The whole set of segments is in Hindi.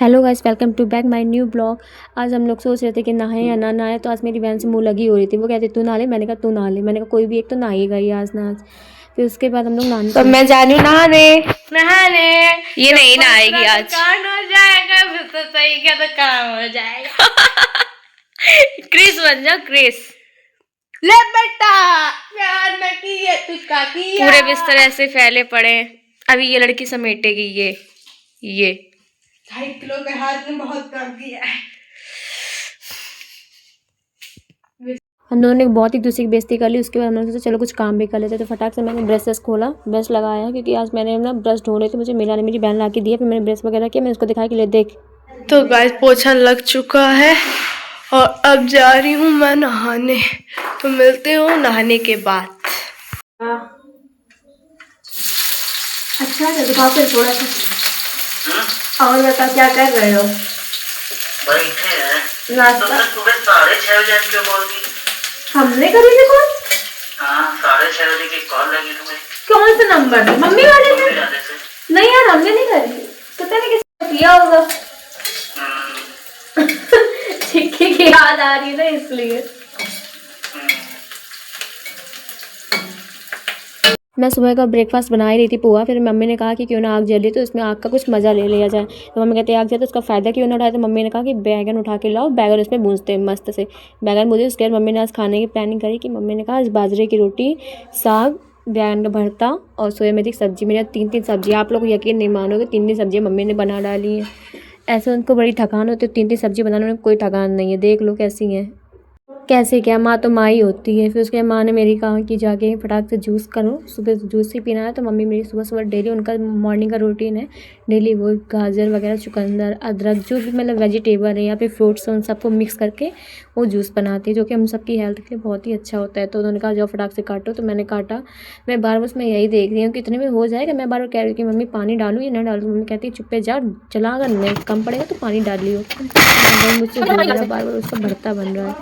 Hello guys, welcome to back my new blog. आज हम लोग सोच रहे थे कि नहाए या ना नहाए। तो आज मेरी बहन से मुँह लगी हो रही थी। वो कहती तू नहा ले, मैंने कहा तू नहा ले। मैंने कहा कोई भी एक तो नहाएगा ही आज ना आज। फिर उसके बाद हम लोग नहाने तो मैं जा रही हूँ नहाने। ये तो नहीं नहाएगी आज। कान हो जाएगा फिर तो सही क्या तो काम हो जाएगा। क्रिस बन जा क्रिस। ले बेटा प्यार में की है तू का किया। पूरे बिस्तर ऐसे फैले पड़े। अभी ये लड़की समेटेगी ये 2.5 किलो के हाथ में बहुत काम किया है। हम दोनों ने बहुत एक दूसरे की बेइज्जती कर ली। उसके बाद हमने सोचा चलो कुछ काम भी कर लेते। तो फटाक से मैंने ब्रश खोला, ब्रश लगाया, क्योंकि आज मैंने ना ब्रश ढूंढे थे, मुझे मिला नहीं। मेरी बहन ला के दिया, फिर मैंने ब्रश वगैरह किया। मैंने उसको दिखाया कि ले देख। तो गाइस पोछा लग चुका है और अब जा रही हूँ मैं नहाने। तो मिलते हो नहाने के बाद। अच्छा दिखाओ फिर थोड़ा सा। और बता क्या कर रहे हो? बैठे हैं। नाश्ता तुमने सुबह 6:30 बजे क्यों कॉल की? हमने करी थी कॉल? हाँ 6:30 बजे की कॉल लगी तुम्हें। कौन सा नंबर था? मम्मी वाले मम्मी से? वाले से। नहीं यार, हमने नहीं करी। पता नहीं किसने किया होगा। चिक्की की याद आ रही है ना इसलिए। मैं सुबह का ब्रेकफास्ट बना ही रही थी, पोहा। फिर मम्मी ने कहा कि क्यों ना आग जली तो इसमें आग का कुछ मज़ा ले लिया जाए। तो मम्मी कहते आग जले तो उसका फ़ायदा क्यों ना उठाए। तो मम्मी ने कहा कि बैगन उठा के लाओ, बैगन उसमें भूनते हैं मस्त से। बैगन भूजे। उसके बाद मम्मी ने आज खाने की प्लानिंग करी कि मम्मी ने कहा आज बाजरे की रोटी, साग, बैगन का भरता और सोया मेथी की सब्जी। मेरी 3 सब्जी, आप लोग यकीन नहीं मानोगे, 3 सब्जियाँ मम्मी ने बना डाली हैं। ऐसे उनको बड़ी थकान होती है, 3 सब्जी बनाने में कोई थकान नहीं है। देख लो कैसी हैं। कैसे क्या, माँ तो माँ ही होती है। फिर उसके बाद माँ ने मेरी कहा कि जाके फटाक से जूस करो, सुबह जूस ही पीना है। तो मम्मी मेरी सुबह सुबह डेली, उनका मॉर्निंग का रूटीन है, डेली वो गाजर वगैरह, चुकंदर, अदरक, जो भी मतलब वेजिटेबल है या फिर फ्रूट्स, उन सबको मिक्स करके वो जूस बनाती है, जो कि हम सबकी हेल्थ के लिए बहुत ही अच्छा होता है। तो उन्होंने कहा जाओ फटाक से काटो। तो मैंने काटा। मैं बार बार उसमें यही देख रही हूँ कि इतने में हो जाएगा। मैं बार बार कह रही हूँ कि मम्मी पानी डालूँ या ना डालूँ। मम्मी कहती है चुप्पे जा, चला, अगर नहीं कम पड़ेगा तो पानी डाल लियो। मुझसे हो रहा है, बार बार उसका भरता बन रहा है।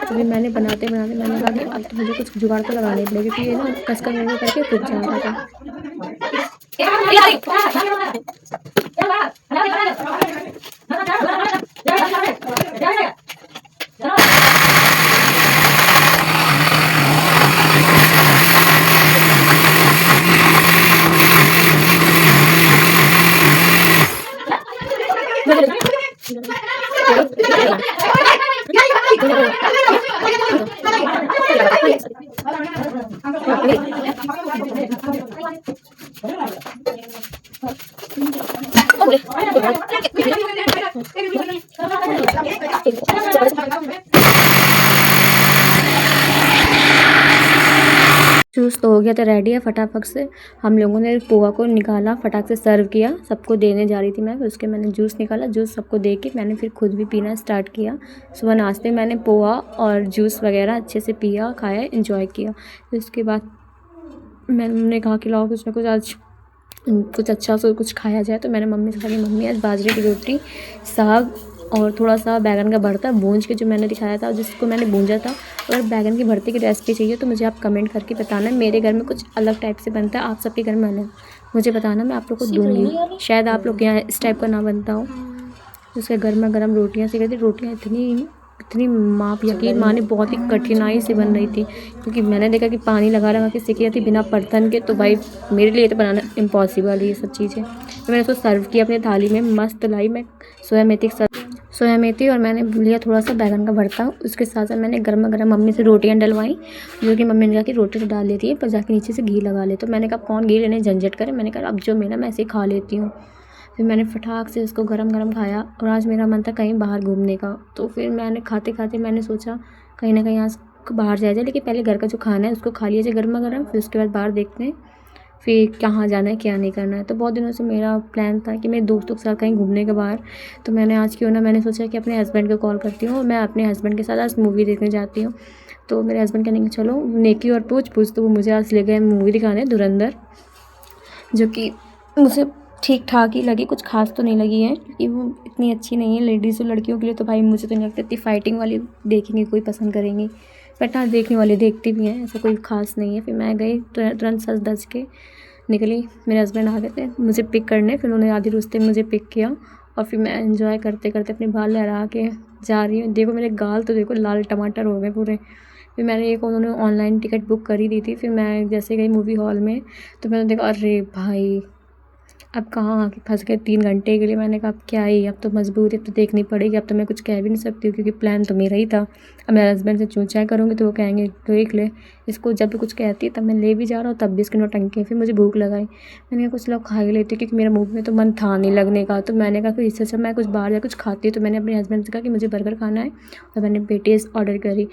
तो फिर मैंने बनाते बनाते मैंने कहा कि अब तो मुझे कुछ जुगाड़ तो लगाने पड़ेगा, क्योंकि ये ना कसकर मेरे करके फूट जा रहा था। जूस तो हो गया था रेडी है। फटाफट से हम लोगों ने पोहा को निकाला, फटाक से सर्व किया। सबको देने जा रही थी मैं, फिर उसके मैंने जूस निकाला। जूस सबको दे के मैंने फिर खुद भी पीना स्टार्ट किया। सुबह नाश्ते में मैंने पोहा और जूस वगैरह अच्छे से पिया, खाया, एंजॉय किया। फिर उसके बाद मैंने कहा कि लाओ कुछ ना कुछ आज कुछ अच्छा सा कुछ खाया जाए। तो मैंने मम्मी से कहा कि मम्मी आज बाजरे की रोटी, साग और थोड़ा सा बैगन का भरता भूंज के, जो मैंने दिखाया था जिसको मैंने भूंजा था। अगर बैगन की भरते की रेसिपी चाहिए तो मुझे आप कमेंट करके बताना। मेरे घर में कुछ अलग टाइप से बनता है, आप सबके घर में अलग, मुझे बताना, मैं आप लोग को दूँगी। शायद आप लोग के यहाँ इस टाइप का ना बनता हो। उसके गर्मा गर्म रोटियाँ सी कहती, रोटियाँ इतनी माँ, यकीन माने बहुत ही कठिनाई से बन रही थी, क्योंकि मैंने देखा कि पानी लगा के सेकी जाती बिना बर्तन के। तो भाई मेरे लिए तो बनाना इम्पॉसिबल है ये सब चीज़ें। तो मैंने उसको सर्व किया अपनी थाली में, मस्त लाई मैं सोया मेथी और मैंने लिया थोड़ा सा बैगन का भरता। उसके साथ साथ मैंने गर्मा गर्म मम्मी से रोटियां डलवाई, जो कि मम्मी ने कहा कि रोटी तो डाल लेती है पर जाके नीचे से घी लगा ले। तो मैंने कहा कौन घी लेने झंझट करे, मैंने कहा अब जो मिला मैं ऐसे ही खा लेती हूँ। फिर मैंने फटाक से उसको गरम गरम खाया। और आज मेरा मन था कहीं बाहर घूमने का, तो फिर मैंने खाते खाते मैंने सोचा कहीं ना कहीं आज बाहर जाया जाए, लेकिन पहले घर का जो खाना है उसको खा लिया जाए गर्मा गर्म, फिर उसके बाद बाहर देखते हैं फिर कहाँ जाना है क्या नहीं करना है। तो बहुत दिनों से मेरा प्लान था कि मेरे दोस्तों के साथ कहीं घूमने के बाहर। तो मैंने आज क्यों ना मैंने सोचा कि अपने हस्बैंड को कॉल करती हूँ और मैं अपने हस्बैंड के साथ आज मूवी देखने जाती हूँ। तो मेरे हस्बैंड कहेंगे चलो नेकी और पूछ पूछ, तो वो मुझे आज ले गए मूवी दिखाने धुरंधर, जो कि मुझे ठीक ठाक ही लगी, कुछ खास तो नहीं लगी है, क्योंकि वो इतनी अच्छी नहीं है। लेडीज़ और लड़कियों के लिए तो भाई मुझे तो नहीं लगता इतनी फाइटिंग वाली देखेंगे कोई पसंद करेंगी, बट हाँ देखने वाले देखते भी हैं, ऐसा कोई ख़ास नहीं है। फिर मैं गई तुरंत सज धज के निकली। मेरे हस्बैंड आ गए थे मुझे पिक करने, फिर उन्होंने आधी रास्ते में मुझे पिक किया और फिर मैं एंजॉय करते करते अपने बाल लहरा के जा रही हूँ। देखो मेरे गाल तो देखो लाल टमाटर हो गए पूरे। फिर मैंने एक उन्होंने ऑनलाइन टिकट बुक करी दी थी। फिर मैं जैसे गई मूवी हॉल में तो मैंने देखा अरे भाई अब कहाँ आके फंस गए 3 घंटे के लिए। मैंने कहा अब क्या ही, अब तो मजबूरी, अब तो देखनी पड़ेगी। अब तो मैं कुछ कह भी नहीं सकती हूँ क्योंकि प्लान तो मेरा ही था। अब मेरे हस्बैंड से चूँ-चाँ करूँगी तो वो कहेंगे देख ले इसको, जब भी कुछ कहती है तब मैं ले भी जा रहा हूँ तब भी इसकी नौटंकी है। फिर मुझे भूख लगाई, मैंने कहा कुछ लोग खा ही लेती क्योंकि मेरा मूवी में तो मन था नहीं लगने का। तो मैंने कहा कि इससे अच्छा मैं कुछ बाहर जा कुछ खाती हूँ। तो मैंने अपने हस्बैंड से कहा कि मुझे बर्गर खाना है और मैंने पेटीज़ ऑर्डर करी।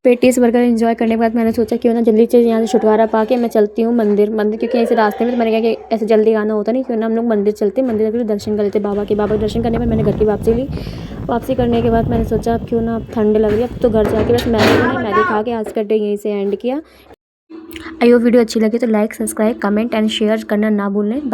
पेटीज़ बर्गर एंजॉय करने के बाद मैंने सोचा क्यों ना जल्दी से यहाँ से छुटकारा पा के मैं चलती हूँ मंदिर क्योंकि ऐसे रास्ते में तो मैंने कहा कि ऐसे जल्दी आना होता नहीं, क्यों ना हम लोग मंदिर चलते, मंदिर जाकर दर्शन कर लेते बाबा के दर्शन करने में मैंने घर की वापसी ली। वापसी करने के बाद मैंने सोचा अब क्यों ना, अब ठंड लग रही है अब तो घर जाके बस मैगी खा के आज का डे यहीं से एंड किया। आई होप वीडियो अच्छी लगी तो like, subscribe, comment and share करना ना भूलें। बाय।